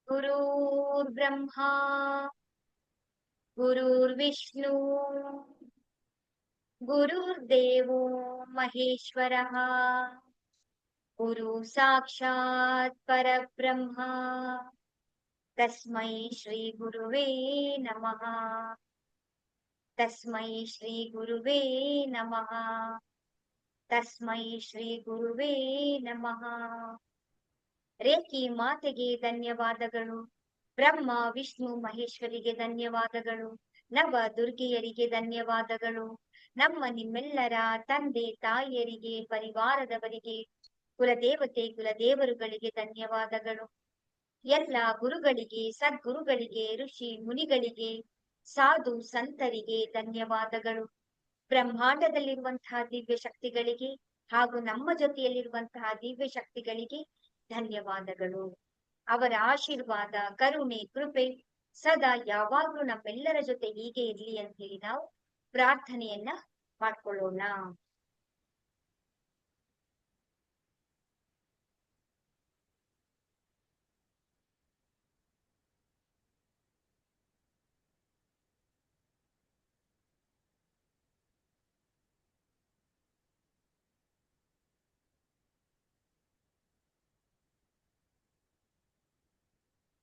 गुरुर्ब्रह्मा गुरुर्विष्णु गुरुर्देवो महेश्वरः गुरु साक्षात् परब्रह्म तस्मै श्री गुरुवे नमः। तस्मै श्री गुरुवे नमः। तस्मै श्री गुरुवे नमः। ರೇಖಿ ಮಾತೆಗೆ ಧನ್ಯವಾದಗಳು. ಬ್ರಹ್ಮ ವಿಷ್ಣು ಮಹೇಶ್ವರಿಗೆ ಧನ್ಯವಾದಗಳು. ನವ ದುರ್ಗೆಯರಿಗೆ ಧನ್ಯವಾದಗಳು. ನಮ್ಮ ನಿಮ್ಮೆಲ್ಲರ ತಂದೆ ತಾಯಿಯರಿಗೆ, ಪರಿವಾರದವರಿಗೆ, ಕುಲದೇವತೆ ಕುಲದೇವರುಗಳಿಗೆ ಧನ್ಯವಾದಗಳು. ಎಲ್ಲ ಗುರುಗಳಿಗೆ, ಸದ್ಗುರುಗಳಿಗೆ, ಋಷಿ ಮುನಿಗಳಿಗೆ, ಸಾಧು ಸಂತರಿಗೆ ಧನ್ಯವಾದಗಳು. ಬ್ರಹ್ಮಾಂಡದಲ್ಲಿರುವಂತಹ ದಿವ್ಯ ಶಕ್ತಿಗಳಿಗೆ ಹಾಗೂ ನಮ್ಮ ಜೊತೆಯಲ್ಲಿರುವಂತಹ ದಿವ್ಯ ಶಕ್ತಿಗಳಿಗೆ ಧನ್ಯವಾದಗಳು. ಅವರ ಆಶೀರ್ವಾದ, ಕರುಣೆ, ಕೃಪೆ ಸದಾ ಯಾವಾಗ್ಲೂ ನಮ್ಮೆಲ್ಲರ ಜೊತೆ ಹೀಗೆ ಇರ್ಲಿ ಅಂತ ಹೇಳಿ ನಾವು ಪ್ರಾರ್ಥನೆಯನ್ನ ಮಾಡ್ಕೊಳ್ಳೋಣ.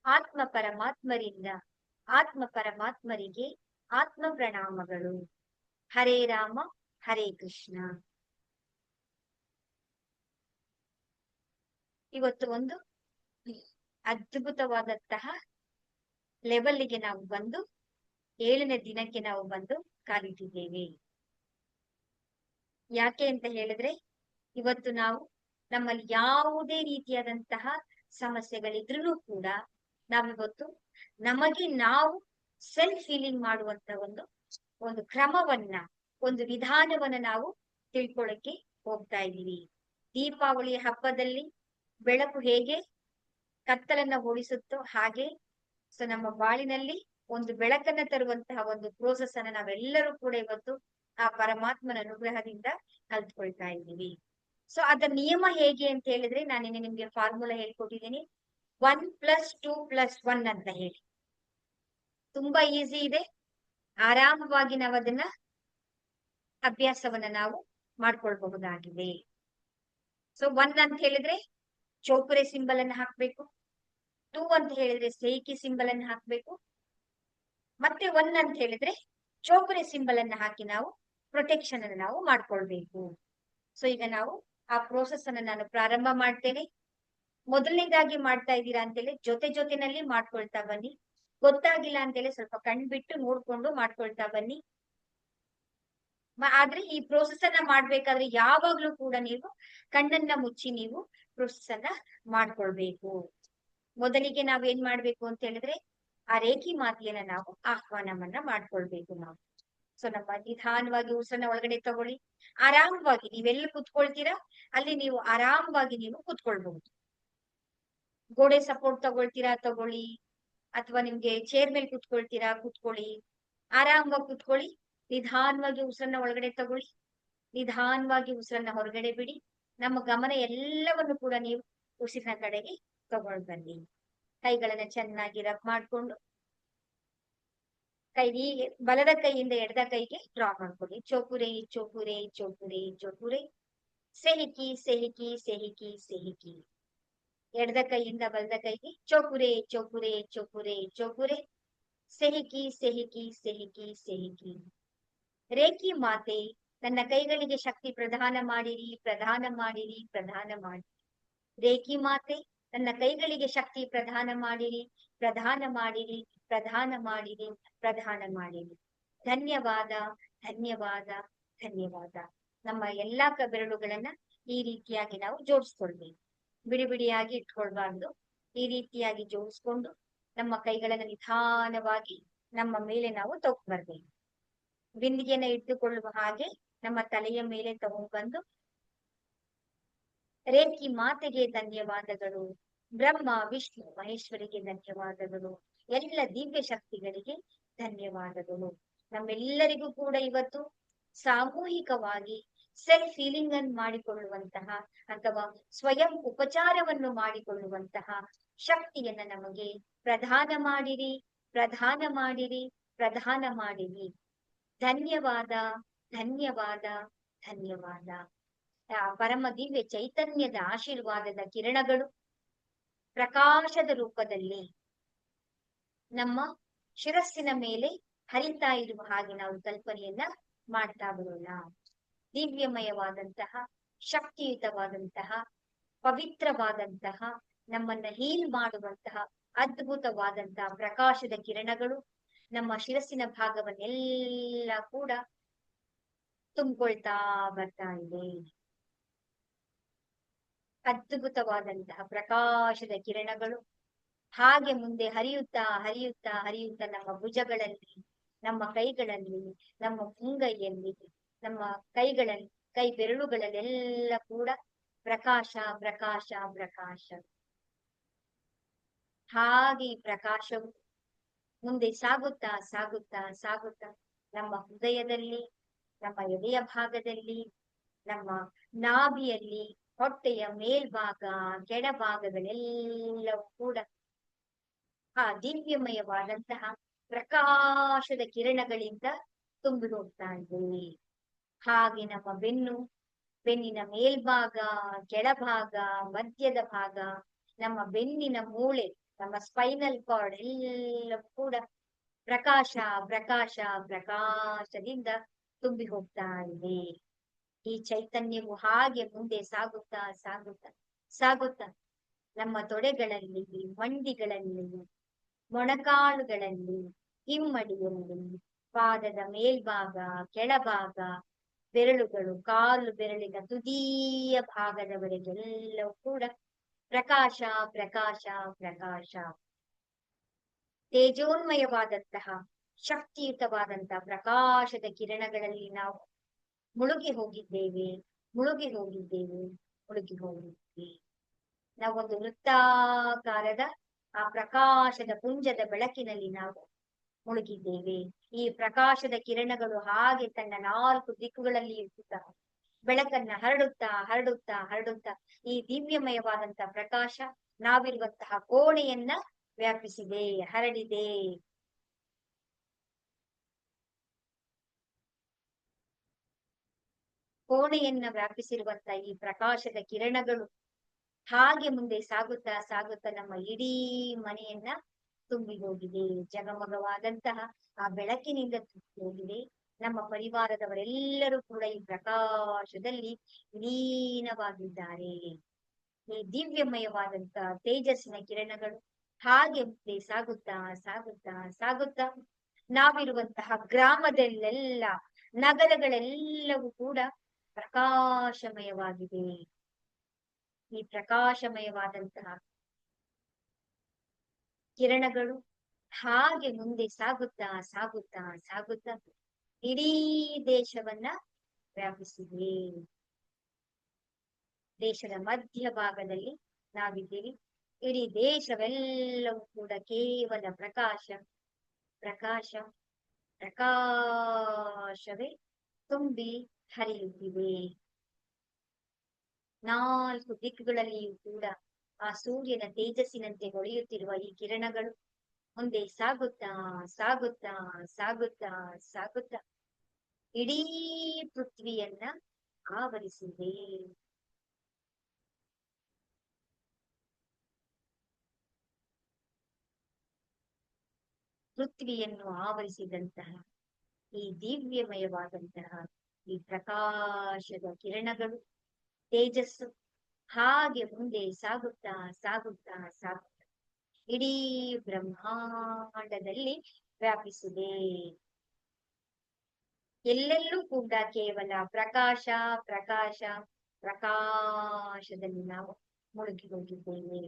ಆತ್ಮ ಪರಮಾತ್ಮರಿಂದ ಆತ್ಮ ಪರಮಾತ್ಮರಿಗೆ ಆತ್ಮ ಪ್ರಣಾಮಗಳು. ಹರೇ ರಾಮ ಹರೇ ಕೃಷ್ಣ. ಇವತ್ತು ಒಂದು ಅದ್ಭುತವಾದಂತಹ ಲೆವೆಲ್ಗೆ ನಾವು ಬಂದು 7ನೇ ದಿನಕ್ಕೆ ನಾವು ಬಂದು ಕಾಲಿಟ್ಟಿದ್ದೇವೆ. ಯಾಕೆ ಅಂತ ಹೇಳಿದ್ರೆ, ಇವತ್ತು ನಾವು ನಮ್ಮಲ್ಲಿ ಯಾವುದೇ ರೀತಿಯಾದಂತಹ ಸಮಸ್ಯೆಗಳಿದ್ರೂ ಕೂಡ ನಾವಿವತ್ತು ನಮಗೆ ನಾವು ಸೆಲ್ಫ್ ಫೀಲಿಂಗ್ ಮಾಡುವಂತ ಒಂದು ಕ್ರಮವನ್ನ, ಒಂದು ವಿಧಾನವನ್ನ ನಾವು ತಿಳ್ಕೊಳ್ಳಕ್ಕೆ ಹೋಗ್ತಾ ಇದ್ದೀವಿ. ದೀಪಾವಳಿಯ ಹಬ್ಬದಲ್ಲಿ ಬೆಳಕು ಹೇಗೆ ಕತ್ತಲನ್ನ ಓಡಿಸುತ್ತೋ ಹಾಗೆ ನಮ್ಮ ಬಾಳಿನಲ್ಲಿ ಒಂದು ಬೆಳಕನ್ನ ತರುವಂತಹ ಒಂದು ಪ್ರೋಸೆಸ್ ಅನ್ನ ನಾವೆಲ್ಲರೂ ಕೂಡ ಇವತ್ತು ಆ ಪರಮಾತ್ಮನ ಅನುಗ್ರಹದಿಂದ ಕಲ್ತ್ಕೊಳ್ತಾ ಇದ್ದೀವಿ. ಸೊ ಅದರ ನಿಯಮ ಹೇಗೆ ಅಂತ ಹೇಳಿದ್ರೆ, ನಾನಿನ್ನೆ ನಿಮ್ಗೆ ಫಾರ್ಮುಲಾ ಹೇಳ್ಕೊಟ್ಟಿದ್ದೀನಿ. 1+2+1 ಅಂತ ಹೇಳಿ. ತುಂಬಾ ಈಸಿ ಇದೆ. ಆರಾಮವಾಗಿ ನಾವು ಅದನ್ನ ಅಭ್ಯಾಸವನ್ನ ನಾವು ಮಾಡ್ಕೊಳ್ಬಹುದಾಗಿದೆ. ಸೊ 1 ಅಂತ ಹೇಳಿದ್ರೆ ಚೌಕರೆ ಸಿಂಬಲ್ ಅನ್ನ ಹಾಕ್ಬೇಕು. 2 ಅಂತ ಹೇಳಿದ್ರೆ ಸೇಕಿ ಸಿಂಬಲ್ ಅನ್ನ ಹಾಕ್ಬೇಕು. ಮತ್ತೆ 1 ಅಂತ ಹೇಳಿದ್ರೆ ಚೌಕರೆ ಸಿಂಬಲ್ ಅನ್ನ ಹಾಕಿ ನಾವು ಪ್ರೊಟೆಕ್ಷನ್ ಅನ್ನು ನಾವು ಮಾಡ್ಕೊಳ್ಬೇಕು. ಸೊ ಈಗ ನಾವು ಆ ಪ್ರೋಸೆಸ್ ಅನ್ನ ನಾನು ಪ್ರಾರಂಭ ಮಾಡ್ತೇನೆ. ಮೊದಲನೇದಾಗಿ ಮಾಡ್ತಾ ಇದ್ದೀರಾ ಅಂತೇಳಿ ಜೊತೆನಲ್ಲಿ ಮಾಡ್ಕೊಳ್ತಾ ಬನ್ನಿ. ಗೊತ್ತಾಗಿಲ್ಲ ಅಂತೇಳಿ ಸ್ವಲ್ಪ ಕಣ್ಬಿಟ್ಟು ನೋಡ್ಕೊಂಡು ಮಾಡ್ಕೊಳ್ತಾ ಬನ್ನಿ. ಆದ್ರೆ ಈ ಪ್ರೋಸೆಸ್ ಅನ್ನ ಮಾಡ್ಬೇಕಾದ್ರೆ ಯಾವಾಗ್ಲೂ ಕೂಡ ನೀವು ಕಣ್ಣನ್ನ ಮುಚ್ಚಿ ನೀವು ಪ್ರೋಸೆಸ್ ಅನ್ನ ಮಾಡ್ಕೊಳ್ಬೇಕು. ಮೊದಲಿಗೆ ನಾವೇನ್ ಮಾಡ್ಬೇಕು ಅಂತ ಹೇಳಿದ್ರೆ, ಆ ರೇಖಿ ಮಾತೆಯನ್ನ ನಾವು ಆಹ್ವಾನವನ್ನ ಮಾಡ್ಕೊಳ್ಬೇಕು ನಾವು. ಸೊ ನಮ್ಮ ನಿಧಾನವಾಗಿ ಉಸಿರನ್ನ ಒಳಗಡೆ ತಗೊಳ್ಳಿ. ಆರಾಮವಾಗಿ ನೀವೆಲ್ಲ ಕುತ್ಕೊಳ್ತೀರಾ ಅಲ್ಲಿ ನೀವು ಆರಾಮವಾಗಿ ನೀವು ಕುತ್ಕೊಳ್ಬಹುದು. ಗೋಡೆ ಸಪೋರ್ಟ್ ತಗೊಳ್ತೀರಾ ತಗೊಳ್ಳಿ, ಅಥವಾ ನಿಮ್ಗೆ ಚೇರ್ ಮೇಲೆ ಕುತ್ಕೊಳ್ತೀರಾ ಕುತ್ಕೊಳ್ಳಿ. ಆರಾಮವಾಗಿ ಕುತ್ಕೊಳ್ಳಿ. ನಿಧಾನವಾಗಿ ಉಸಿರನ್ನ ಒಳಗಡೆ ತಗೊಳ್ಳಿ, ನಿಧಾನವಾಗಿ ಉಸಿರನ್ನ ಹೊರಗಡೆ ಬಿಡಿ. ನಮ್ಮ ಗಮನ ಎಲ್ಲವನ್ನು ಕೂಡ ನೀವು ಉಸಿರಿನ ಕಡೆಗೆ ತಗೊಂಡು ಬನ್ನಿ. ಕೈಗಳನ್ನ ಚೆನ್ನಾಗಿ ರಬ್ ಮಾಡ್ಕೊಂಡು ಬಲದ ಕೈಯಿಂದ ಎಡದ ಕೈಗೆ ಡ್ರಾ ಮಾಡ್ಕೊಳ್ಳಿ. ಚೋಪುರೆ ಚೋಪುರೆ ಚೋಪುರೆ ಚೋಪುರೆ, ಸೆಹಿಕಿ ಸೆಹಿಕಿ ಸೆಹಿಕಿ ಸೆಹಿಕಿ. ಎಡದ ಕೈಯಿಂದ ಬಲದ ಕೈಗೆ ಚೋಪುರೆ ಚೋಪುರೆ ಚೋಪುರೆ ಚೋಪುರೆ, ಸೆಹಿಕಿ ಸೆಹಿಕಿ ಸೆಹಿಕಿ ಸೆಹಿಕಿ. ರೇಖಿ ಮಾತೆ ನನ್ನ ಕೈಗಳಿಗೆ ಶಕ್ತಿ ಪ್ರದಾನ ಮಾಡಿರಿ, ಪ್ರದಾನ ಮಾಡಿರಿ, ಪ್ರದಾನ ಮಾಡಿ. ರೇಖಿ ಮಾತೆ ನನ್ನ ಕೈಗಳಿಗೆ ಶಕ್ತಿ ಪ್ರದಾನ ಮಾಡಿರಿ, ಪ್ರದಾನ ಮಾಡಿರಿ, ಪ್ರದಾನ ಮಾಡಿರಿ, ಪ್ರದಾನ ಮಾಡಿರಿ. ಧನ್ಯವಾದ, ಧನ್ಯವಾದ, ಧನ್ಯವಾದ. ನಮ್ಮ ಎಲ್ಲಾ ಬೆರಳುಗಳನ್ನ ಈ ರೀತಿಯಾಗಿ ನಾವು ಜೋಡಿಸ್ಕೊಳ್ಬೇಕು. ಬಿಡಿ ಬಿಡಿಯಾಗಿ ಇಟ್ಕೊಳ್ಬಾರ್ದು. ಈ ರೀತಿಯಾಗಿ ಜೋಡಿಸ್ಕೊಂಡು ನಮ್ಮ ಕೈಗಳನ್ನ ನಿಧಾನವಾಗಿ ನಮ್ಮ ಮೇಲೆ ನಾವು ತಗೊಂಡ್ಬರ್ಬೇಕು. ಬಿಂದಿಗೆಯನ್ನ ಇಟ್ಟುಕೊಳ್ಳುವ ಹಾಗೆ ನಮ್ಮ ತಲೆಯ ಮೇಲೆ ತಗೊಂಡ್ಬಂದು, ರೇಖಿ ಮಾತೆಗೆ ಧನ್ಯವಾದಗಳು, ಬ್ರಹ್ಮ ವಿಷ್ಣು ಮಹೇಶ್ವರಿಗೆ ಧನ್ಯವಾದಗಳು, ಎಲ್ಲ ದಿವ್ಯ ಶಕ್ತಿಗಳಿಗೆ ಧನ್ಯವಾದಗಳು. ನಮ್ಮೆಲ್ಲರಿಗೂ ಕೂಡ ಇವತ್ತು ಸಾಮೂಹಿಕವಾಗಿ ಸೆಲ್ಫ್ ಫೀಲಿಂಗ್ ಅನ್ನು ಮಾಡಿಕೊಳ್ಳುವಂತಹ ಅಥವಾ ಸ್ವಯಂ ಉಪಚಾರವನ್ನು ಮಾಡಿಕೊಳ್ಳುವಂತಹ ಶಕ್ತಿಯನ್ನ ನಮಗೆ ಪ್ರದಾನ ಮಾಡಿರಿ, ಪ್ರದಾನ ಮಾಡಿರಿ, ಪ್ರದಾನ ಮಾಡಿರಿ. ಧನ್ಯವಾದ, ಧನ್ಯವಾದ, ಧನ್ಯವಾದ. ಆ ಪರಮ ದಿವ್ಯ ಚೈತನ್ಯದ ಆಶೀರ್ವಾದದ ಕಿರಣಗಳು ಪ್ರಕಾಶದ ರೂಪದಲ್ಲಿ ನಮ್ಮ ಶಿರಸ್ಸಿನ ಮೇಲೆ ಹರಿತಾ ಇರುವ ಹಾಗೆ ನಾವು ಕಲ್ಪನೆಯನ್ನ ಮಾಡ್ತಾ ಬರೋಣ. ದಿವ್ಯಮಯವಾದಂತಹ, ಶಕ್ತಿಯುತವಾದಂತಹ, ಪವಿತ್ರವಾದಂತಹ, ನಮ್ಮನ್ನ ಹೀಲ್ ಮಾಡುವಂತಹ ಅದ್ಭುತವಾದಂತಹ ಪ್ರಕಾಶದ ಕಿರಣಗಳು ನಮ್ಮ ಶಿರಸ್ಸಿನ ಭಾಗವನ್ನೆಲ್ಲ ಕೂಡ ತುಂಬಿಕೊಳ್ತಾ ಬರ್ತಾ ಇದೆ. ಅದ್ಭುತವಾದಂತಹ ಪ್ರಕಾಶದ ಕಿರಣಗಳು ಹಾಗೆ ಮುಂದೆ ಹರಿಯುತ್ತಾ ಹರಿಯುತ್ತಾ ಹರಿಯುತ್ತಾ ನಮ್ಮ ಭುಜಗಳಲ್ಲಿ, ನಮ್ಮ ಕೈಗಳಲ್ಲಿ, ನಮ್ಮ ಮುಂಗೈಯಲ್ಲಿ, ನಮ್ಮ ಕೈಗಳಲ್ಲಿ, ಕೈ ಬೆರಳುಗಳಲ್ಲೆಲ್ಲ ಕೂಡ ಪ್ರಕಾಶ, ಪ್ರಕಾಶ, ಪ್ರಕಾಶ. ಹಾಗೆ ಈ ಪ್ರಕಾಶವು ಮುಂದೆ ಸಾಗುತ್ತಾ ಸಾಗುತ್ತಾ ಸಾಗುತ್ತಾ ನಮ್ಮ ಹೃದಯದಲ್ಲಿ, ನಮ್ಮ ಎದೆಯ ಭಾಗದಲ್ಲಿ, ನಮ್ಮ ನಾಭಿಯಲ್ಲಿ, ಹೊಟ್ಟೆಯ ಮೇಲ್ಭಾಗ, ಕೆಳಭಾಗಗಳೆಲ್ಲವೂ ಕೂಡ ಆ ದಿವ್ಯಮಯವಾದಂತಹ ಪ್ರಕಾಶದ ಕಿರಣಗಳಿಂದ ತುಂಬಿ ಹೋಗ್ತಾ ಇದ್ದೇವೆ. ಹಾಗೆ ನಮ್ಮ ಬೆನ್ನು, ಬೆನ್ನಿನ ಮೇಲ್ಭಾಗ, ಕೆಳಭಾಗ, ಮಧ್ಯದ ಭಾಗ, ನಮ್ಮ ಬೆನ್ನಿನ ಮೂಳೆ, ನಮ್ಮ ಸ್ಪೈನಲ್ ಕಾರ್ಡ್ ಎಲ್ಲವೂ ಕೂಡ ಪ್ರಕಾಶ, ಪ್ರಕಾಶ, ಪ್ರಕಾಶದಿಂದ ತುಂಬಿ ಹೋಗ್ತಾ ಇದೆ. ಈ ಚೈತನ್ಯವು ಹಾಗೆ ಮುಂದೆ ಸಾಗುತ್ತಾ ಸಾಗುತ್ತಾ ಸಾಗುತ್ತಾ ನಮ್ಮ ತೊಡೆಗಳಲ್ಲಿ, ಮಂಡಿಗಳಲ್ಲಿ, ಮೊಣಕಾಲುಗಳಲ್ಲಿ, ಹಿಮ್ಮಡಿಯಲ್ಲಿ, ಪಾದದ ಮೇಲ್ಭಾಗ, ಕೆಳಭಾಗ, ಬೆರಳುಗಳು, ಕಾಲು ಬೆರಳಿನ ತುದಿಯ ಭಾಗದವರೆಗೆಲ್ಲವೂ ಕೂಡ ಪ್ರಕಾಶ, ಪ್ರಕಾಶ, ಪ್ರಕಾಶ. ತೇಜೋನ್ಮಯವಾದಂತಹ, ಶಕ್ತಿಯುತವಾದಂತಹ ಪ್ರಕಾಶದ ಕಿರಣಗಳಲ್ಲಿ ನಾವು ಮುಳುಗಿ ಹೋಗಿದ್ದೇವೆ, ಮುಳುಗಿ ಹೋಗಿದ್ದೇವೆ, ಮುಳುಗಿ ಹೋಗಿದ್ದೇವೆ. ನಾವೊಂದು ವೃತ್ತಾಕಾರದ ಆ ಪ್ರಕಾಶದ ಪುಂಜದ ಬೆಳಕಿನಲ್ಲಿ ನಾವು ಮುಳುಗಿದ್ದೇವೆ. ಈ ಪ್ರಕಾಶದ ಕಿರಣಗಳು ಹಾಗೆ ತನ್ನ 4 ದಿಕ್ಕುಗಳಲ್ಲಿ ಇರುತ್ತಾ ಬೆಳಕನ್ನ ಹರಡುತ್ತಾ ಹರಡುತ್ತಾ ಹರಡುತ್ತಾ ಈ ದಿವ್ಯಮಯವಾದಂತಹ ಪ್ರಕಾಶ ನಾವಿರುವಂತಹ ಕೋಣೆಯನ್ನ ವ್ಯಾಪಿಸಿದೆ, ಹರಡಿದೆ. ಕೋಣೆಯನ್ನ ವ್ಯಾಪಿಸಿರುವಂತಹ ಈ ಪ್ರಕಾಶದ ಕಿರಣಗಳು ಹಾಗೆ ಮುಂದೆ ಸಾಗುತ್ತಾ ಸಾಗುತ್ತಾ ನಮ್ಮ ಇಡೀ ಮನೆಯನ್ನ ತುಂಬಿ ಹೋಗಿದೆ. ಜಗಮಗವಾದಂತಹ ಆ ಬೆಳಕಿನಿಂದ ತುಂಬಿ ಹೋಗಿದೆ. ನಮ್ಮ ಪರಿವಾರದವರೆಲ್ಲರೂ ಕೂಡ ಈ ಪ್ರಕಾಶದಲ್ಲಿ ಲೀನವಾಗಿದ್ದಾರೆ. ಈ ದಿವ್ಯಮಯವಾದಂತಹ ತೇಜಸ್ಸಿನ ಕಿರಣಗಳು ಹಾಗೆ ಮುಂದೆ ಸಾಗುತ್ತಾ ಸಾಗುತ್ತಾ ಸಾಗುತ್ತಾ ನಾವಿರುವಂತಹ ಗ್ರಾಮದಲ್ಲೆಲ್ಲ, ನಗರಗಳೆಲ್ಲವೂ ಕೂಡ ಪ್ರಕಾಶಮಯವಾಗಿದೆ. ಈ ಪ್ರಕಾಶಮಯವಾದಂತಹ ಕಿರಣಗಳು ಹಾಗೆ ಮುಂದೆ ಸಾಗುತ್ತಾ ಸಾಗುತ್ತಾ ಸಾಗುತ್ತಾ ಇಡೀ ದೇಶವನ್ನ ವ್ಯಾಪಿಸಿದೆ. ದೇಶದ ಮಧ್ಯ ಭಾಗದಲ್ಲಿ ನಾವಿದ್ದೀವಿ. ಇಡೀ ದೇಶವೆಲ್ಲವೂ ಕೂಡ ಕೇವಲ ಪ್ರಕಾಶ, ಪ್ರಕಾಶ, ಪ್ರಕಾಶವೇ ತುಂಬಿ ಹರಿಯುತ್ತಿವೆ. 4 ದಿಕ್ಕುಗಳಲ್ಲಿಯೂ ಕೂಡ ಆ ಸೂರ್ಯನ ತೇಜಸ್ಸಿನಂತೆ ಹೊಳೆಯುತ್ತಿರುವ ಈ ಕಿರಣಗಳು ಮುಂದೆ ಸಾಗುತ್ತಾ ಸಾಗುತ್ತಾ ಸಾಗುತ್ತಾ ಸಾಗುತ್ತಾ ಇಡೀ ಪೃಥ್ವಿಯನ್ನ ಆವರಿಸಿದೆ. ಪೃಥ್ವಿಯನ್ನು ಆವರಿಸಿದಂತಹ ಈ ದಿವ್ಯಮಯವಾದಂತಹ ಈ ಪ್ರಕಾಶದ ಕಿರಣಗಳು, ತೇಜಸ್ಸು ಹಾಗೆ ಮುಂದೆ ಸಾಗುತ್ತಾ ಸಾಗುತ್ತಾ ಸಾಗುತ್ತಾ ಇಡೀ ಬ್ರಹ್ಮಾಂಡದಲ್ಲಿ ವ್ಯಾಪಿಸಿದೆ. ಎಲ್ಲೆಲ್ಲೂ ಕೂಡ ಕೇವಲ ಪ್ರಕಾಶ, ಪ್ರಕಾಶ, ಪ್ರಕಾಶದಲ್ಲಿ ನಾವು ಮುಳುಗಿ ಹೋಗಿದ್ದೇವೆ.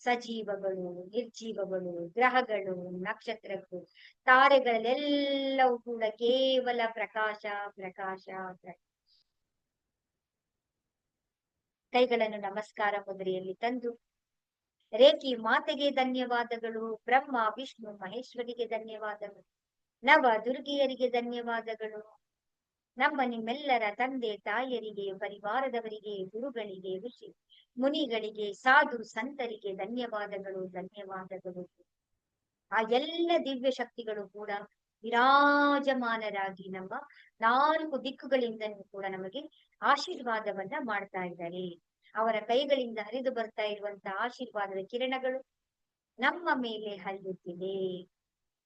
ಸಜೀವಗಳು, ನಿರ್ಜೀವಗಳು, ಗ್ರಹಗಳು, ನಕ್ಷತ್ರಗಳು, ತಾರೆಗಳೆಲ್ಲವೂ ಕೂಡ ಕೇವಲ ಪ್ರಕಾಶ, ಪ್ರಕಾಶ, ಕೈಗಳನ್ನು ನಮಸ್ಕಾರ ಮುದ್ರೆಯಲ್ಲಿ ತಂದು ರೇಖಿ ಮಾತೆಗೆ ಧನ್ಯವಾದಗಳು, ಬ್ರಹ್ಮ ವಿಷ್ಣು ಮಹೇಶ್ವರಿಗೆ ಧನ್ಯವಾದಗಳು, ನವ ದುರ್ಗಿಯರಿಗೆ ಧನ್ಯವಾದಗಳು, ನಮ್ಮ ನಿಮ್ಮೆಲ್ಲರ ತಂದೆ ತಾಯರಿಗೆ, ಪರಿವಾರದವರಿಗೆ, ಗುರುಗಳಿಗೆ, ಋಷಿ ಮುನಿಗಳಿಗೆ, ಸಾಧು ಸಂತರಿಗೆ ಧನ್ಯವಾದಗಳು, ಧನ್ಯವಾದಗಳು. ಆ ಎಲ್ಲ ದಿವ್ಯ ಶಕ್ತಿಗಳು ಕೂಡ ವಿರಾಜಮಾನರಾಗಿ ನಮ್ಮ 4 ದಿಕ್ಕುಗಳಿಂದನೂ ಕೂಡ ನಮಗೆ ಆಶೀರ್ವಾದವನ್ನ ಮಾಡ್ತಾ ಇದ್ದಾರೆ. ಅವರ ಕೈಗಳಿಂದ ಹರಿದು ಬರ್ತಾ ಇರುವಂತಹ ಆಶೀರ್ವಾದದ ಕಿರಣಗಳು ನಮ್ಮ ಮೇಲೆ ಹರಿಯುತ್ತಿದೆ.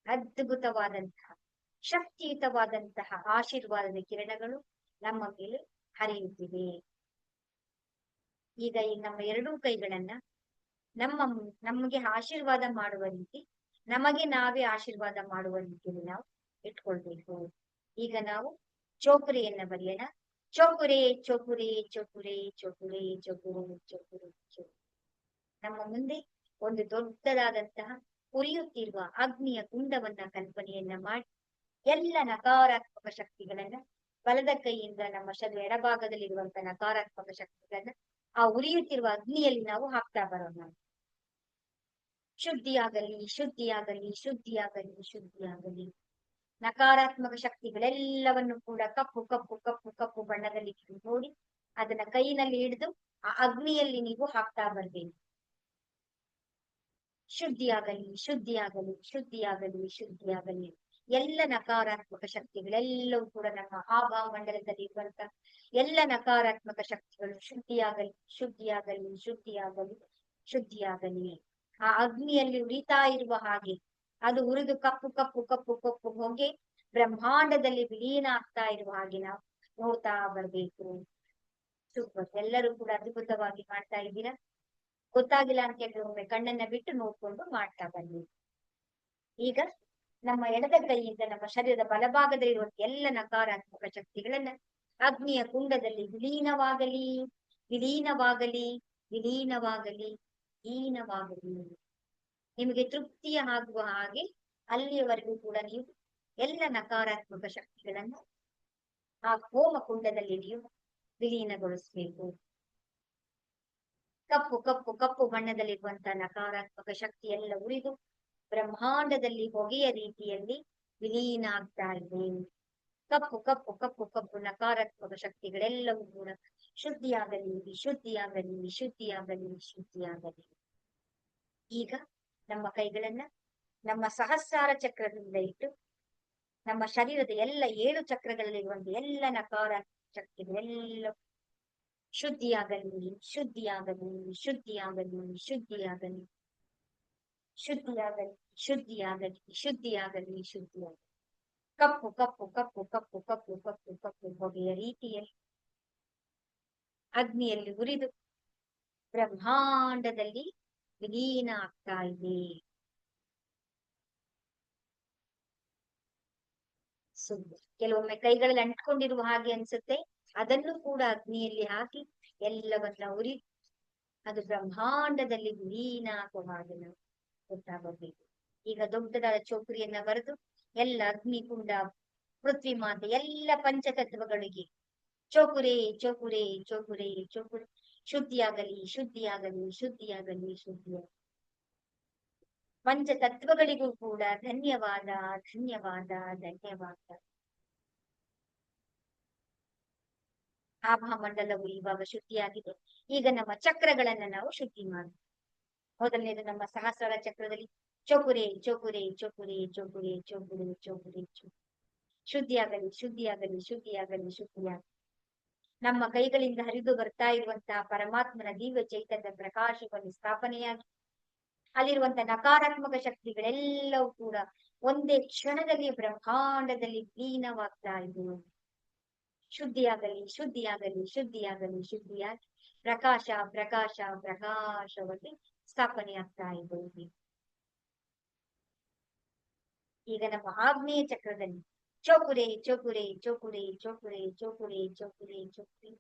ಅದ್ಭುತವಾದಂತಹ ಶಕ್ತಿಯುತವಾದಂತಹ ಆಶೀರ್ವಾದದ ಕಿರಣಗಳು ನಮ್ಮ ಮೇಲೆ ಹರಿಯುತ್ತಿವೆ. ಈಗ ಈ ನಮ್ಮ 2 ಕೈಗಳನ್ನ ನಮಗೆ ಆಶೀರ್ವಾದ ಮಾಡುವ ರೀತಿ, ನಮಗೆ ನಾವೇ ಆಶೀರ್ವಾದ ಮಾಡುವ ರೀತಿಯಲ್ಲಿ ನಾವು ಇಟ್ಕೊಳ್ಬೇಕು. ಈಗ ನಾವು ಚೋಪುರೆಯನ್ನ ಬರೆಯೋಣ. ಚೋಪುರೆ ಚೋಪುರೆ ಚೋಪುರೆ ಚೋಪುರೆ ಚೋಪುರೆ ಚೋಪುರೆ ಚೋಪುರೆ. ನಮ್ಮ ಮುಂದೆ ಒಂದು ದೊಡ್ಡದಾದಂತಹ ಉರಿಯುತ್ತಿರುವ ಅಗ್ನಿಯ ಕುಂಡವನ್ನ ಕಲ್ಪನೆಯನ್ನ ಮಾಡಿ ಎಲ್ಲ ನಕಾರಾತ್ಮಕ ಶಕ್ತಿಗಳನ್ನ ಬಲದ ಕೈಯಿಂದ ನಮ್ಮ ಎಡಭಾಗದಲ್ಲಿರುವಂತಹ ನಕಾರಾತ್ಮಕ ಶಕ್ತಿಗಳನ್ನ ಆ ಉರಿಯುತ್ತಿರುವ ಅಗ್ನಿಯಲ್ಲಿ ನಾವು ಹಾಕ್ತಾ ಬರೋಣ. ಶುದ್ಧಿಯಾಗಲಿ, ಶುದ್ಧಿಯಾಗಲಿ, ಶುದ್ಧಿಯಾಗಲಿ, ಶುದ್ಧಿಯಾಗಲಿ. ನಕಾರಾತ್ಮಕ ಶಕ್ತಿಗಳೆಲ್ಲವನ್ನು ಕೂಡ ಕಪ್ಪು ಕಪ್ಪು ಕಪ್ಪು ಕಪ್ಪು ಬಣ್ಣದಲ್ಲಿ ನೋಡಿ ಅದನ್ನ ಕೈನಲ್ಲಿ ಹಿಡಿದು ಆ ಅಗ್ನಿಯಲ್ಲಿ ನೀವು ಹಾಕ್ತಾ ಬರ್ಬೇಕು. ಶುದ್ಧಿಯಾಗಲಿ, ಶುದ್ಧಿಯಾಗಲಿ, ಶುದ್ಧಿಯಾಗಲಿ, ಶುದ್ಧಿಯಾಗಲಿ. ಎಲ್ಲ ನಕಾರಾತ್ಮಕ ಶಕ್ತಿಗಳೆಲ್ಲವೂ ಕೂಡ ನಮ್ಮ ಆಭಾಮಂಡಲದಲ್ಲಿ ಇರುವಂತ ಎಲ್ಲ ನಕಾರಾತ್ಮಕ ಶಕ್ತಿಗಳು ಶುದ್ಧಿಯಾಗಲಿ, ಶುದ್ಧಿಯಾಗಲಿ, ಶುದ್ಧಿಯಾಗಲಿ, ಶುದ್ಧಿಯಾಗಲಿ. ಆ ಅಗ್ನಿಯಲ್ಲಿ ಉರಿತಾ ಇರುವ ಹಾಗೆ ಅದು ಉರಿದು ಕಪ್ಪು ಕಪ್ಪು ಕಪ್ಪು ಕಪ್ಪು ಹೊಗೆ ಬ್ರಹ್ಮಾಂಡದಲ್ಲಿ ವಿಲೀನ ಆಗ್ತಾ ಇರುವ ಹಾಗೆ ನಾವು ನೋಡ್ತಾ ಬರ್ಬೇಕು. ಸೂಪರ್. ಎಲ್ಲರೂ ಕೂಡ ಅದ್ಭುತವಾಗಿ ಮಾಡ್ತಾ ಇದ್ದೀರಾ. ಗೊತ್ತಾಗಿಲ್ಲ ಅಂತ ಹೇಳಿದ್ರೆ ಒಮ್ಮೆ ಕಣ್ಣನ್ನ ಬಿಟ್ಟು ನೋಡ್ಕೊಂಡು ಮಾಡ್ತಾ ಬನ್ನಿ. ಈಗ ನಮ್ಮ ಎಡದ ಕೈಯಿಂದ ನಮ್ಮ ಶರೀರದ ಬಲಭಾಗದಲ್ಲಿರುವ ಎಲ್ಲ ನಕಾರಾತ್ಮಕ ಶಕ್ತಿಗಳನ್ನ ಅಗ್ನಿಯ ಕುಂಡದಲ್ಲಿ ವಿಲೀನವಾಗಲಿ, ವಿಲೀನವಾಗಲಿ, ವಿಲೀನವಾಗಲಿ, ವಿಲೀನವಾಗಲಿ. ನಿಮಗೆ ತೃಪ್ತಿಯ ಆಗುವ ಹಾಗೆ ಅಲ್ಲಿಯವರೆಗೂ ಕೂಡ ನೀವು ಎಲ್ಲ ನಕಾರಾತ್ಮಕ ಶಕ್ತಿಗಳನ್ನ ಆ ಹೋಮ ಕುಂಡದಲ್ಲಿ ನೀವು ವಿಲೀನಗೊಳಿಸ್ಬೇಕು. ಕಪ್ಪು ಕಪ್ಪು ಕಪ್ಪು ಬಣ್ಣದಲ್ಲಿರುವಂತಹ ನಕಾರಾತ್ಮಕ ಶಕ್ತಿ ಎಲ್ಲ ಉರಿದು ಬ್ರಹ್ಮಾಂಡದಲ್ಲಿ ಹೊಗೆಯ ರೀತಿಯಲ್ಲಿ ವಿಲೀನ ಆಗ್ತಾ ಇದೆ. ಕಪ್ಪು ಕಪ್ಪು ಕಪ್ಪು ಕಪ್ಪು ನಕಾರಾತ್ಮಕ ಶಕ್ತಿಗಳೆಲ್ಲವೂ ಕೂಡ ಶುದ್ಧಿಯಾಗಲಿ, ಶುದ್ಧಿಯಾಗಲಿ, ಶುದ್ಧಿಯಾಗಲಿ, ಶುದ್ಧಿಯಾಗಲಿ. ಈಗ ನಮ್ಮ ಕೈಗಳನ್ನ ನಮ್ಮ ಸಹಸ್ರಾರ ಚಕ್ರದಿಂದ ಇಟ್ಟು ನಮ್ಮ ಶರೀರದ ಎಲ್ಲ 7 ಚಕ್ರಗಳಲ್ಲಿರುವಂತಹ ಎಲ್ಲ ನಕಾರಾತ್ಮಕ ಶಕ್ತಿಗಳೆಲ್ಲ ಶುದ್ಧಿಯಾಗಲಿ, ಶುದ್ಧಿಯಾಗಲಿ, ಶುದ್ಧಿಯಾಗಲಿ, ಶುದ್ಧಿಯಾಗಲಿ, ಶುದ್ಧಿಯಾಗಲಿ, ಶುದ್ಧಿಯಾಗಲಿ, ಶುದ್ಧಿಯಾಗಲಿ, ಶುದ್ಧಿಯಾಗಲಿ. ಕಪ್ಪು ಕಪ್ಪು ಕಪ್ಪು ಕಪ್ಪು ಕಪ್ಪು ಕಪ್ಪು ಕಪ್ಪು ಹೊಗೆಯ ರೀತಿಯಲ್ಲಿ ಅಗ್ನಿಯಲ್ಲಿ ಉರಿದು ಬ್ರಹ್ಮಾಂಡದಲ್ಲಿ ವಿಲೀನ ಆಗ್ತಾ ಇದೆ. ಕೆಲವೊಮ್ಮೆ ಕೈಗಳಲ್ಲಿ ಅಂಟ್ಕೊಂಡಿರುವ ಹಾಗೆ ಅನ್ಸುತ್ತೆ. ಅದನ್ನು ಕೂಡ ಅಗ್ನಿಯಲ್ಲಿ ಹಾಕಿ ಎಲ್ಲವನ್ನ ಉರಿ ಅದು ಬ್ರಹ್ಮಾಂಡದಲ್ಲಿ ವಿಲೀನ ಆಗುವ ಹಾಗೆ ನಾವು ಗೊತ್ತಾಗಬೇಕು. ಈಗ ದೊಡ್ಡದಾದ ಚೌಕರಿಯನ್ನ ಬರೆದು ಎಲ್ಲ ಅಗ್ನಿ ಕುಂಡ, ಪೃಥ್ವಿ ಮಾತೆ, ಎಲ್ಲ ಪಂಚತತ್ವಗಳಿಗೆ ಚೋಕುರೆ ಚೋಕುರೆ ಚೋಕುರೆ ಚೋಕುರೆ ಶುದ್ಧಿಯಾಗಲಿ, ಶುದ್ಧಿಯಾಗಲಿ, ಶುದ್ಧಿಯಾಗಲಿ, ಶುದ್ಧಿಯಾಗಲಿ. ಪಂಚತತ್ವಗಳಿಗೂ ಕೂಡ ಧನ್ಯವಾದ, ಧನ್ಯವಾದ, ಧನ್ಯವಾದ. ಆಭಾಮಂಡಲವು ಇವಾಗ ಶುದ್ಧಿಯಾಗಿದೆ. ಈಗ ನಮ್ಮ ಚಕ್ರಗಳನ್ನ ನಾವು ಶುದ್ಧಿ ಮಾಡಿ. ಮೊದಲನೇದು ನಮ್ಮ ಸಹಸ್ರಾರ ಚಕ್ರದಲ್ಲಿ ಚೋಕುರೆ ಚೋಕುರೆ ಚೋಕುರೆ ಚೋಕುರೆ ಚೋಕುರೆ ಚೋಕುರೆ ಶುದ್ಧಿಯಾಗಲಿ, ಶುದ್ಧಿಯಾಗಲಿ, ಶುದ್ಧಿಯಾಗಲಿ, ಶುದ್ಧಿಯಾಗಲಿ. ನಮ್ಮ ಕೈಗಳಿಂದ ಹರಿದು ಬರ್ತಾ ಇರುವಂತಹ ಪರಮಾತ್ಮನ ದಿವ್ಯ ಚೈತನ್ಯ ಪ್ರಕಾಶವನ್ನು ಸ್ಥಾಪನೆಯಾಗಿ ಅಲ್ಲಿರುವಂತಹ ನಕಾರಾತ್ಮಕ ಶಕ್ತಿಗಳೆಲ್ಲವೂ ಕೂಡ ಒಂದೇ ಕ್ಷಣದಲ್ಲಿ ಬ್ರಹ್ಮಾಂಡದಲ್ಲಿ ಲೀನವಾಗ್ತಾ ಇದ್ದವು. ಶುದ್ಧಿಯಾಗಲಿ, ಶುದ್ಧಿಯಾಗಲಿ, ಶುದ್ಧಿಯಾಗಲಿ, ಶುದ್ಧಿಯಾಗಿ ಪ್ರಕಾಶ ಪ್ರಕಾಶ ಪ್ರಕಾಶವಾಗಿ ಸ್ಥಾಪನೆಯಾಗ್ತಾ ಇದ್ದೇವೆ. ಈಗ ನಮ್ಮ ಆಗ್ನೇಯ ಚಕ್ರದಲ್ಲಿ ಚೋಕುರೆ ಚೋಕುರೆ ಚೋಕುರೆ ಚೋಕುರೆ ಚೋಕುರೆ ಚೋಕುರೆ ಚೋಕುರೆ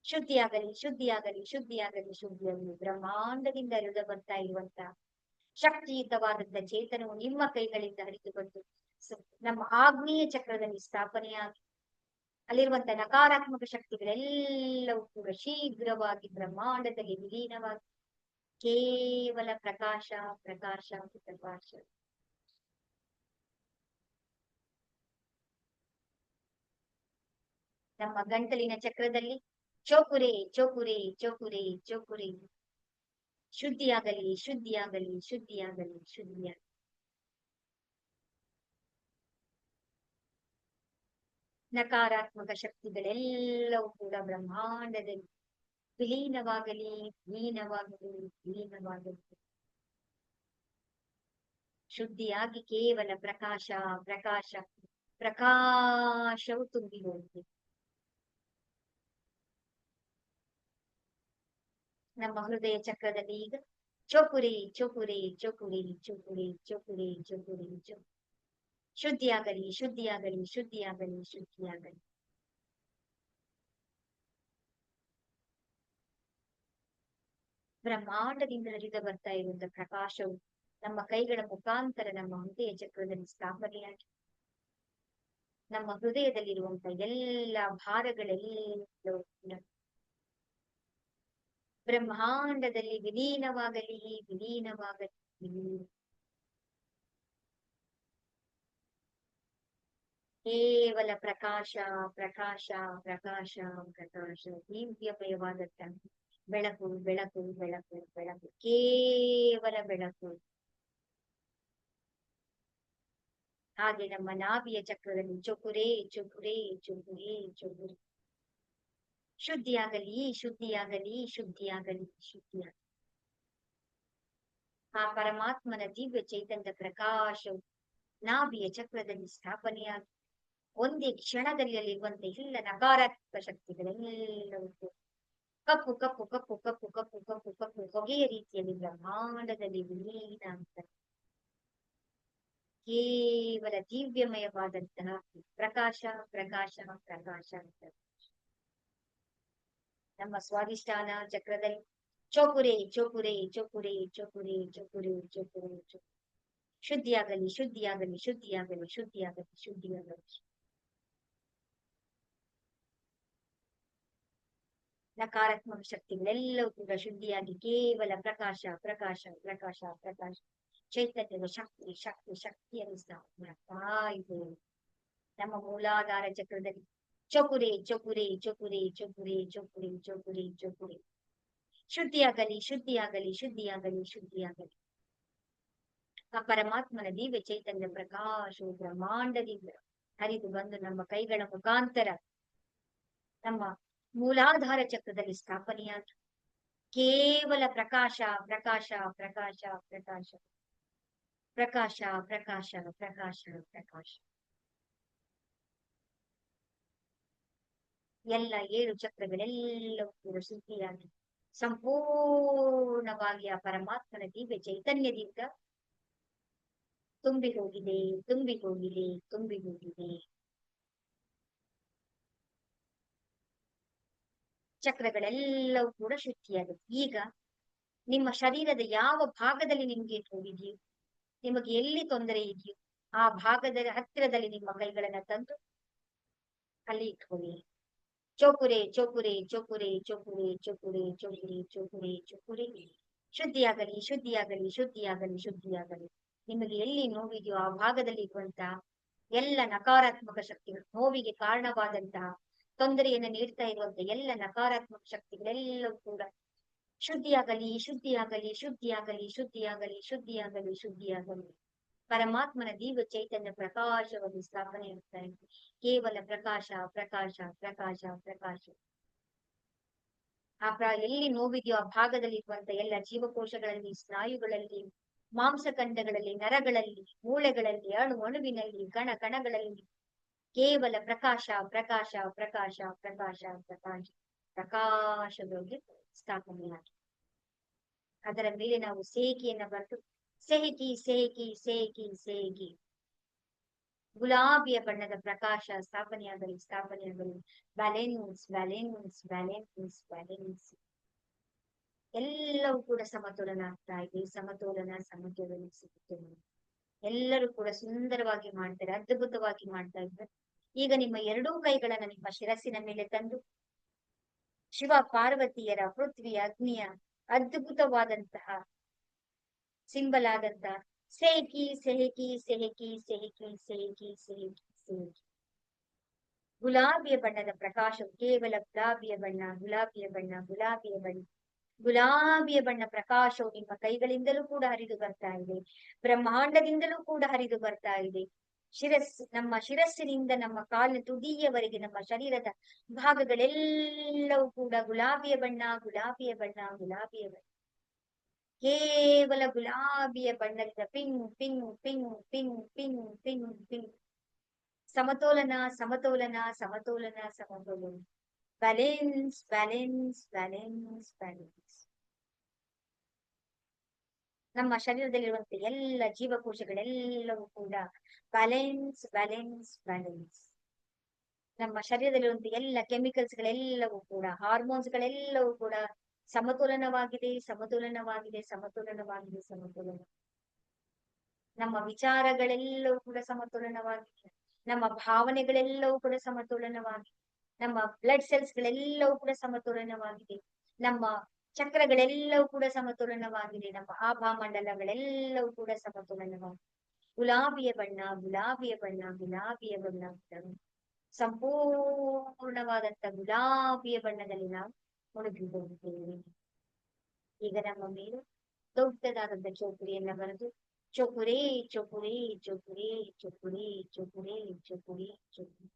ಶುದ್ಧಿಯಾಗಲಿ, ಶುದ್ಧಿಯಾಗಲಿ, ಶುದ್ಧಿಯಾಗಲಿ, ಶುದ್ಧಿಯಾಗಲಿ. ಬ್ರಹ್ಮಾಂಡದಿಂದ ಹರಿದು ಬರ್ತಾ ಇರುವಂತ ಶಕ್ತಿಯುತವಾದಂತ ಚೇತನವು ನಿಮ್ಮ ಕೈಗಳಿಂದ ಹರಿದು ಬಂದು ನಮ್ಮ ಆಗ್ನೇಯ ಚಕ್ರದಲ್ಲಿ ಸ್ಥಾಪನೆಯಾಗಿ ಅಲ್ಲಿರುವಂತ ನಕಾರಾತ್ಮಕ ಶಕ್ತಿಗಳೆಲ್ಲವೂ ಕೂಡ ಶೀಘ್ರವಾಗಿ ಬ್ರಹ್ಮಾಂಡದಲ್ಲಿ ವಿಲೀನವಾಗಿ ಕೇವಲ ಪ್ರಕಾಶ ಪ್ರಕಾಶ ಪ್ರಕಾಶ. ನಮ್ಮ ಗಂಟಲಿನ ಚಕ್ರದಲ್ಲಿ ಚೋಕುರೆ ಚೋಕುರೆ ಚೋಕುರೆ ಚೋಕುರೆ ಶುದ್ಧಿಯಾಗಲಿ ಶುದ್ಧಿಯಾಗಲಿ ಶುದ್ಧಿಯಾಗಲಿ ಶುದ್ಧಿಯಾಗಲಿ. ನಕಾರಾತ್ಮಕ ಶಕ್ತಿಗಳೆಲ್ಲವೂ ಕೂಡ ಬ್ರಹ್ಮಾಂಡದಲ್ಲಿ ವಿಲೀನವಾಗಲಿ ವಿಲೀನವಾಗಲಿ ವಿಲೀನವಾಗಲಿ. ಶುದ್ಧಿಯಾಗಿ ಕೇವಲ ಪ್ರಕಾಶ ಪ್ರಕಾಶ ಪ್ರಕಾಶವು ತುಂಬಿ ಹೋಗಿದೆ. ನಮ್ಮ ಹೃದಯ ಚಕ್ರದಲ್ಲಿ ಈಗ ಚೋಕುರೆ ಚೋಕುರೆ ಚೋಕುರೆ ಚೋಕುರೆ ಚೋಕುರೆ ಚೋಕುರೆ ಚೋಕುರೆ ಶುದ್ಧಿಯಾಗಲಿ ಶುದ್ಧಿಯಾಗಲಿ ಶುದ್ಧಿಯಾಗಲಿ ಶುದ್ಧಿಯಾಗಲಿ. ಬ್ರಹ್ಮಾಂಡದಿಂದ ಹರಿದು ಬರ್ತಾ ಇರುವಂತಹ ಪ್ರಕಾಶವು ನಮ್ಮ ಕೈಗಳ ಮುಖಾಂತರ ನಮ್ಮ ಹೃದಯ ಚಕ್ರದಲ್ಲಿ ಸ್ಥಾಪನೆಯಾಗಿ ನಮ್ಮ ಹೃದಯದಲ್ಲಿರುವಂತಹ ಎಲ್ಲ ಭಾರಗಳೆಲ್ಲವೂ ಬ್ರಹ್ಮಾಂಡದಲ್ಲಿ ವಿಲೀನವಾಗಲಿ ವಿಲೀನವಾಗಲಿ ವಿಲೀನ. ಕೇವಲ ಪ್ರಕಾಶ ಪ್ರಕಾಶ ಪ್ರಕಾಶ ಪ್ರಕಾಶ ದಿವ್ಯಮಯವಾದಂತಹ ಬೆಳಕು ಬೆಳಕು ಬೆಳಕು ಬೆಳಕು ಕೇವಲ ಬೆಳಕು. ಹಾಗೆ ನಮ್ಮ ನಾಭಿಯ ಚಕ್ರದಲ್ಲಿ ಚೊಕುರೆ ಚೊಕುರೆ ಚೊಕುರೆ ಚೊಕುರೆ ಶುದ್ಧಿಯಾಗಲಿ ಶುದ್ಧಿಯಾಗಲಿ ಶುದ್ಧಿಯಾಗಲಿ ಶುದ್ಧಿಯಾಗಲಿ. ಆ ಪರಮಾತ್ಮನ ದಿವ್ಯ ಚೈತನ್ಯ ಪ್ರಕಾಶವು ನಾಭಿಯ ಚಕ್ರದಲ್ಲಿ ಸ್ಥಾಪನೆಯಾಗಿ ಒಂದೇ ಕ್ಷಣದಲ್ಲಿ ಅಲ್ಲಿರುವಂತೆ ಎಲ್ಲ ನಕಾರಾತ್ಮಕ ಶಕ್ತಿಗಳೆಲ್ಲವೂ ಕಪ್ಪು ಕಪ್ಪು ಕಪ್ಪು ಕಪ್ಪು ಕಪ್ಪು ಕಪ್ಪು ಕಪ್ಪು ಹೊಗೆಯ ರೀತಿಯಲ್ಲಿ ಬ್ರಹ್ಮಾಂಡದಲ್ಲಿ ವಿಲೀನ ಆಗ್ತದೆ. ಕೇವಲ ದಿವ್ಯಮಯವಾದಂತಹ ಪ್ರಕಾಶ ಪ್ರಕಾಶ ಪ್ರಕಾಶ ಅಂತ ನಮ್ಮ ಸ್ವಾಧಿಷ್ಠಾನ ಚಕ್ರದಲ್ಲಿ ಚೋಕುರೆ ಚೋಕುರೆ ಚೋಕುರೆ ಚೋಕುರೆ ಚೋಕುರೆ ಚೋಕುರೆ ಚೋಕುರೆ ಶುದ್ಧಿಯಾಗಲಿ ಶುದ್ಧಿಯಾಗಲಿ ಶುದ್ಧಿಯಾಗಲಿ ಶುದ್ಧಿಯಾಗಲಿ ಶುದ್ಧಿಯಾಗಲಿ. ನಕಾರಾತ್ಮಕ ಶಕ್ತಿಗಳೆಲ್ಲವೂ ಕೂಡ ಶುದ್ಧಿಯಾಗಿ ಕೇವಲ ಪ್ರಕಾಶ ಪ್ರಕಾಶ ಪ್ರಕಾಶ ಪ್ರಕಾಶ ಚೈತನ್ಯದ ಶಕ್ತಿ ಶಕ್ತಿ ಶಕ್ತಿಯನ್ನು ಮಾಡ್ತಾ ಇದೆ. ನಮ್ಮ ಮೂಲಾಧಾರ ಚಕ್ರದಲ್ಲಿ ಚೊಕುರೆ ಚೊಕುರೆ ಚೊಕುರೆ ಚೊಕುರೆ ಚೊಕುರೆ ಚೊಕುರೆ ಚೊಕುರೆ ಶುದ್ಧಿಯಾಗಲಿ ಶುದ್ಧಿಯಾಗಲಿ ಶುದ್ಧಿಯಾಗಲಿ ಶುದ್ಧಿಯಾಗಲಿ. ಆ ಪರಮಾತ್ಮನ ದಿವ್ಯ ಚೈತನ್ಯ ಪ್ರಕಾಶವು ಬ್ರಹ್ಮಾಂಡದಿಂದ ಹರಿದು ಬಂದು ನಮ್ಮ ಕೈಗಳ ಮುಖಾಂತರ ನಮ್ಮ ಮೂಲಾಧಾರ ಚಕ್ರದಲ್ಲಿ ಸ್ಥಾಪನೆಯಾಗಿ ಕೇವಲ ಪ್ರಕಾಶ ಪ್ರಕಾಶ ಪ್ರಕಾಶ ಪ್ರಕಾಶ ಪ್ರಕಾಶ ಪ್ರಕಾಶ ಪ್ರಕಾಶ ಪ್ರಕಾಶ. ಎಲ್ಲ 7 ಚಕ್ರಗಳೆಲ್ಲವೂ ಕೂಡ ಶುದ್ಧಿಯಾಗಿ ಸಂಪೂರ್ಣವಾಗಿ ಆ ಪರಮಾತ್ಮನ ದಿವ್ಯ ಚೈತನ್ಯದಿಂದ ತುಂಬಿ ಹೋಗಿದೆ ತುಂಬಿ ಹೋಗಿದೆ ತುಂಬಿ ಹೋಗಿದೆ. ಚಕ್ರಗಳೆಲ್ಲವೂ ಕೂಡ ಶುದ್ಧಿಯಾಗುತ್ತೆ. ಈಗ ನಿಮ್ಮ ಶರೀರದ ಯಾವ ಭಾಗದಲ್ಲಿ ನಿಮ್ಗೆ ನೋವಿದೆಯೋ, ನಿಮಗೆ ಎಲ್ಲಿ ತೊಂದರೆ ಇದೆಯೋ ಆ ಭಾಗದ ಹತ್ತಿರದಲ್ಲಿ ನಿಮ್ಮ ಕೈಗಳನ್ನ ತಂದು ಅಲ್ಲಿ ಇಟ್ಕೊಳ್ಳಿ. ಚೋಕುರೆ ಚೋಕುರೆ ಚೋಕುರೆ ಚೋಕುರೆ ಚೋಕುರೆ ಚೋಕುರೆ ಚೋಕುರೆ ಚೋಕುರೆ ಶುದ್ಧಿಯಾಗಲಿ ಶುದ್ಧಿಯಾಗಲಿ ಶುದ್ಧಿಯಾಗಲಿ ಶುದ್ಧಿಯಾಗಲಿ. ನಿಮಗೆ ಎಲ್ಲಿ ನೋವಿದೆಯೋ ಆ ಭಾಗದಲ್ಲಿ ಇರುವಂತಹ ಎಲ್ಲ ನಕಾರಾತ್ಮಕ ಶಕ್ತಿಗಳು, ನೋವಿಗೆ ಕಾರಣವಾದಂತಹ ತೊಂದರೆಯನ್ನು ನೀಡ್ತಾ ಇರುವಂತಹ ಎಲ್ಲ ನಕಾರಾತ್ಮಕ ಶಕ್ತಿಗಳೆಲ್ಲವೂ ಕೂಡ ಶುದ್ಧಿಯಾಗಲಿ ಶುದ್ಧಿಯಾಗಲಿ ಶುದ್ಧಿಯಾಗಲಿ ಶುದ್ಧಿಯಾಗಲಿ ಶುದ್ಧಿಯಾಗಲಿ ಶುದ್ಧಿಯಾಗಲಿ. ಪರಮಾತ್ಮನ ದಿವ್ಯ ಚೈತನ್ಯ ಪ್ರಕಾಶವನ್ನು ಸ್ಥಾಪನೆ ಆಗ್ತಾ ಇದೆ. ಕೇವಲ ಪ್ರಕಾಶ ಪ್ರಕಾಶ ಪ್ರಕಾಶ ಪ್ರಕಾಶ. ಎಲ್ಲಿ ನೋವಿದೆಯೋ ಆ ಭಾಗದಲ್ಲಿ ಇರುವಂತ ಎಲ್ಲ ಜೀವಕೋಶಗಳಲ್ಲಿ, ಸ್ನಾಯುಗಳಲ್ಲಿ, ಮಾಂಸಖಂಡಗಳಲ್ಲಿ, ನರಗಳಲ್ಲಿ, ಮೂಳೆಗಳಲ್ಲಿ, ಅಣುವಿನಲ್ಲಿ, ಕಣಗಳಲ್ಲಿ ಕೇವಲ ಪ್ರಕಾಶ ಪ್ರಕಾಶ ಪ್ರಕಾಶ ಪ್ರಕಾಶ ಪ್ರಕಾಶ ಪ್ರಕಾಶದಲ್ಲಿ ಸ್ಥಾಪನೆಯಾಗಿ ಅದರ ಮೇಲೆ ನಾವು ಸೇಕಿಯನ್ನ ಬರೆದು ಸೆಹಕಿ ಸೆಹಕಿ ಸೆಹಕಿ ಸೆಹಕಿ ಗುಲಾಬಿಯ ಬಣ್ಣದ ಪ್ರಕಾಶ ಸ್ಥಾಪನೆಯಾಗಲಿ ಸ್ಥಾಪನೆಯಾಗಲಿ. ಬ್ಯಾಲೆನ್ಸ್ ಬ್ಯಾಲೆನ್ಸ್ ಬ್ಯಾಲೆನ್ಸ್ ಬ್ಯಾಲೆನ್ಸ್ ಎಲ್ಲವೂ ಕೂಡ ಸಮತೋಲನ ಆಗ್ತಾ ಇದೆ. ಸಮತೋಲನ ಸಮತೋಲನ ಸಮತೋಲನ ಎಲ್ಲರೂ ಕೂಡ ಸುಂದರವಾಗಿ ಮಾಡ್ತಾರೆ, ಅದ್ಭುತವಾಗಿ ಮಾಡ್ತಾ ಇದ್ದಾರೆ. ಈಗ ನಿಮ್ಮ 2 ಕೈಗಳನ್ನ ನಿಮ್ಮ ಶಿರಸ್ಸಿನ ಮೇಲೆ ತಂದು ಶಿವ ಪಾರ್ವತಿಯರ, ಪೃಥ್ವಿ ಅಗ್ನಿಯ ಅದ್ಭುತವಾದಂತಹ ಸಿಂಬಲ್ ಆದಂತಹ ಸೆಹಕಿ ಸೆಹಕಿ ಸೆಹಕಿ ಸೆಹಕಿ ಸೆಹಕಿ ಸೆಹಕಿ ಸೆಹಕಿ ಗುಲಾಬಿಯ ಬಣ್ಣದ ಪ್ರಕಾಶವು ಕೇವಲ ಗುಲಾಬಿಯ ಬಣ್ಣ, ಗುಲಾಬಿಯ ಬಣ್ಣ, ಗುಲಾಬಿಯ ಬಣ್ಣ. ಗುಲಾಬಿಯ ಬಣ್ಣ ಪ್ರಕಾಶವು ನಿಮ್ಮ ಕೈಗಳಿಂದಲೂ ಕೂಡ ಹರಿದು ಬರ್ತಾ ಇದೆ. ಬ್ರಹ್ಮಾಂಡದಿಂದಲೂ ಕೂಡ ಹರಿದು ಬರ್ತಾ ಇದೆ. ನಮ್ಮ ಶಿರಸ್ಸಿನಿಂದ ನಮ್ಮ ಕಾಲಿನ ತುದಿಯವರೆಗೆ ನಮ್ಮ ಶರೀರದ ಭಾಗಗಳೆಲ್ಲವೂ ಕೂಡ ಗುಲಾಬಿಯ ಬಣ್ಣ, ಗುಲಾಬಿಯ ಬಣ್ಣ, ಗುಲಾಬಿಯ ಬಣ್ಣ. ಕೇವಲ ಗುಲಾಬಿಯ ಬಣ್ಣದಿಂದ ping ping ping ping ping ping ping. ಸಮತೋಲನ, ಸಮತೋಲನ, ಸಮತೋಲನ, ಸಮತೋಲನ. Balance, balance, balance, balance. ನಮ್ಮ ಶರೀರದಲ್ಲಿರುವಂತಹ ಎಲ್ಲ ಜೀವಕೋಶಗಳೆಲ್ಲವೂ ಕೂಡ ಬ್ಯಾಲೆನ್ಸ್, ಬ್ಯಾಲೆನ್ಸ್, ಬ್ಯಾಲೆನ್ಸ್. ನಮ್ಮ ಶರೀರದಲ್ಲಿರುವಂತಹ ಎಲ್ಲ ಕೆಮಿಕಲ್ಸ್ ಗಳೆಲ್ಲವೂ ಕೂಡ, ಹಾರ್ಮೋನ್ಸ್ ಗಳೆಲ್ಲವೂ ಕೂಡ ಸಮತೋಲನವಾಗಿದೆ, ಸಮತೋಲನವಾಗಿದೆ, ಸಮತೋಲನವಾಗಿದೆ, ಸಮತೋಲನ. ನಮ್ಮ ವಿಚಾರಗಳೆಲ್ಲವೂ ಕೂಡ ಸಮತೋಲನವಾಗಿದೆ. ನಮ್ಮ ಭಾವನೆಗಳೆಲ್ಲವೂ ಕೂಡ ಸಮತೋಲನವಾಗಿದೆ. ನಮ್ಮ ಬ್ಲಡ್ ಸೆಲ್ಸ್ ಗಳೆಲ್ಲವೂ ಕೂಡ ಸಮತೋಲನವಾಗಿದೆ. ನಮ್ಮ ಚಕ್ರಗಳೆಲ್ಲವೂ ಕೂಡ ಸಮತೋಲನವಾಗಿದೆ. ನಮ್ಮ ಆಭಾಮಂಡಲಗಳೆಲ್ಲವೂ ಕೂಡ ಸಮತೋಲನವಾಗಿದೆ. ಗುಲಾಬಿಯ ಬಣ್ಣ, ಗುಲಾಬಿಯ ಬಣ್ಣ, ಗುಲಾಬಿಯ ಬಣ್ಣ. ಸಂಪೂರ್ಣವಾದಂತ ಗುಲಾಬಿಯ ಬಣ್ಣದಲ್ಲಿ ನಾವು ಮುಳುಗಿ ಹೋಗುತ್ತೇವೆ. ಈಗ ನಮ್ಮ ಮೇಲೆ ದೊಡ್ಡದಾದಂತ ಚೌಕರಿಯನ್ನ ಬರೆದು ಚೊಕುರೇ ಚೊಕುರೇ ಚೊಕುರೇ ಚೊಕುರೇ ಚೊಕುರೇ ಚೊಕುರೇ ಚೊಕುರೇ.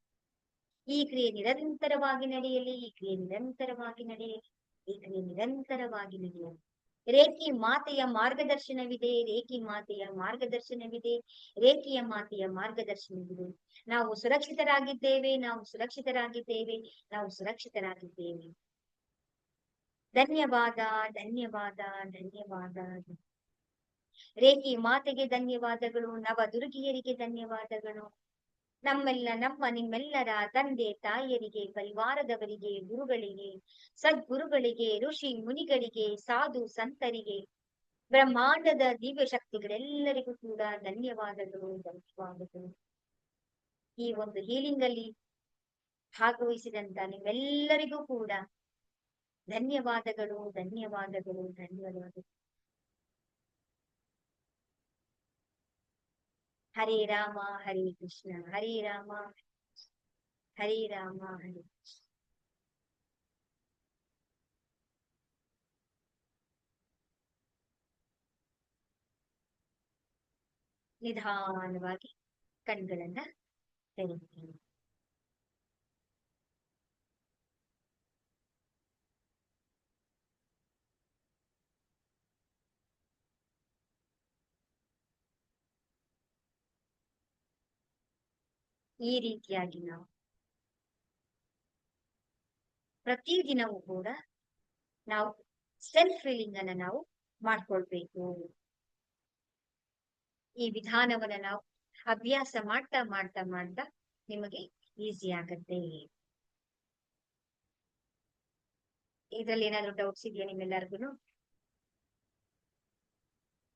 ಈ ಕ್ರಿಯೆ ನಿರಂತರವಾಗಿ ನಡೆಯಲಿ, ಈ ಕ್ರಿಯೆ ನಿರಂತರವಾಗಿ ನಡೆಯಲಿ, ಈ ಕ್ರಿಯೆ ನಿರಂತರವಾಗಿ ನಡೆಯಲಿ. ರೇಖಿ ಮಾತೆಯ ಮಾರ್ಗದರ್ಶನವಿದೆ, ರೇಖಿ ಮಾತೆಯ ಮಾರ್ಗದರ್ಶನವಿದೆ, ರೇಖಿಯ ಮಾತೆಯ ಮಾರ್ಗದರ್ಶನವಿದೆ. ನಾವು ಸುರಕ್ಷಿತರಾಗಿದ್ದೇವೆ, ನಾವು ಸುರಕ್ಷಿತರಾಗಿದ್ದೇವೆ, ನಾವು ಸುರಕ್ಷಿತರಾಗಿದ್ದೇವೆ. ಧನ್ಯವಾದ, ಧನ್ಯವಾದ, ಧನ್ಯವಾದ. ರೇಖಿ ಮಾತೆಗೆ ಧನ್ಯವಾದಗಳು, ನವ ದುರ್ಗಿಯರಿಗೆ ಧನ್ಯವಾದಗಳು. ನಿಮ್ಮೆಲ್ಲರ ತಂದೆ ತಾಯಿಯರಿಗೆ, ಪರಿವಾರದವರಿಗೆ, ಗುರುಗಳಿಗೆ, ಸದ್ಗುರುಗಳಿಗೆ, ಋಷಿ ಮುನಿಗಳಿಗೆ, ಸಾಧು ಸಂತರಿಗೆ, ಬ್ರಹ್ಮಾಂಡದ ದಿವ್ಯ ಶಕ್ತಿಗಳೆಲ್ಲರಿಗೂ ಕೂಡ ಧನ್ಯವಾದಗಳು, ಧನ್ಯವಾದಗಳು. ಈ ಒಂದು ಹೀಲಿಂಗ್ ಅಲ್ಲಿ ಭಾಗವಹಿಸಿದಂತ ನಿಮ್ಮೆಲ್ಲರಿಗೂ ಕೂಡ ಧನ್ಯವಾದಗಳು, ಧನ್ಯವಾದಗಳು, ಧನ್ಯವಾದಗಳು. ಹರೇ ರಾಮ ಹರೇ ಕೃಷ್ಣ, ಹರೇ ರಾಮ ಹರೇ ರಾಮ ಹರೇ ಕೃಷ್ಣ. ನಿಧಾನವಾಗಿ ಕಣ್ಗಳನ್ನ ತೆರೆಯುತ್ತೀನಿ. ಈ ರೀತಿಯಾಗಿ ನಾವು ಪ್ರತಿದಿನವೂ ಕೂಡ ನಾವು ಸೆಲ್ಫ್ ಫೀಲಿಂಗ್ ಅನ್ನ ನಾವು ಮಾಡ್ಕೊಳ್ಬೇಕು. ಈ ವಿಧಾನವನ್ನ ನಾವು ಅಭ್ಯಾಸ ಮಾಡ್ತಾ ಮಾಡ್ತಾ ಮಾಡ್ತಾ ನಿಮಗೆ ಈಸಿ ಆಗತ್ತೆ. ಇದ್ರಲ್ಲಿ ಏನಾದ್ರು ಡೌಟ್ಸ್ ಇದೆಯಾ ನಿಮ್ಮೆಲ್ಲರಿಗೂ?